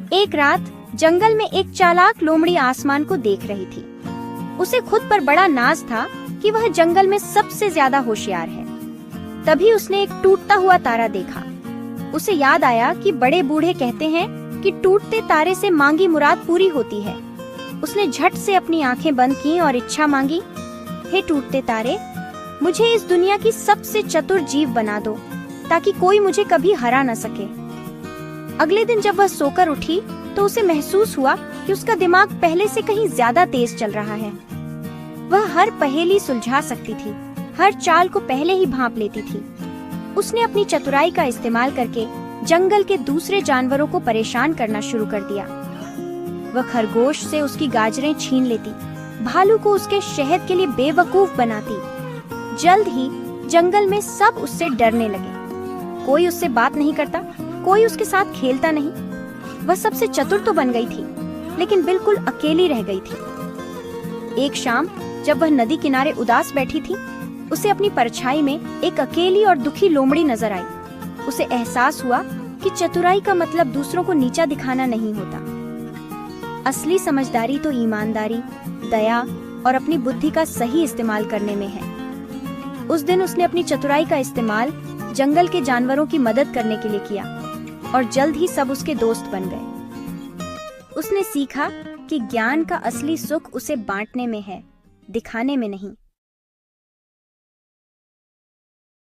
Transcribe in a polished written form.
एक रात जंगल में एक चालाक लोमड़ी आसमान को देख रही थी। उसे खुद पर बड़ा नाज था कि वह जंगल में सबसे ज्यादा होशियार है। तभी उसने एक टूटता हुआ तारा देखा। उसे याद आया कि बड़े बूढ़े कहते हैं कि टूटते तारे से मांगी मुराद पूरी होती है। उसने झट से अपनी आंखें बंद की और इच्छा मांगी, हे टूटते तारे, मुझे इस दुनिया की सबसे चतुर जीव बना दो ताकि कोई मुझे कभी हरा न सके। अगले दिन जब वह सोकर उठी तो उसे महसूस हुआ कि उसका दिमाग पहले से कहीं ज्यादा तेज चल रहा है। वह हर पहेली सुलझा सकती थी, हर चाल को पहले ही भांप लेती थी। उसने अपनी चतुराई का इस्तेमाल करके जंगल के दूसरे जानवरों को परेशान करना शुरू कर दिया। वह खरगोश से उसकी गाजरें छीन लेती, भालू को उसके शहद के लिए बेवकूफ बनाती। जल्द ही जंगल में सब उससे डरने लगे। कोई उससे बात नहीं करता, कोई उसके साथ खेलता नहीं। वह सबसे चतुर तो बन गई थी, लेकिन बिल्कुल अकेली रह गई थी। एक शाम जब वह नदी किनारे उदास बैठी थी, उसे अपनी परछाई में एक अकेली और दुखी लोमड़ी नजर आई। उसे एहसास हुआ कि चतुराई का मतलब दूसरों को नीचा दिखाना नहीं होता। असली समझदारी तो ईमानदारी, दया और अपनी बुद्धि का सही इस्तेमाल करने में है। उस दिन उसने अपनी चतुराई का इस्तेमाल जंगल के जानवरों की मदद करने के लिए किया और जल्द ही सब उसके दोस्त बन गए। उसने सीखा कि ज्ञान का असली सुख उसे बांटने में है, दिखाने में नहीं।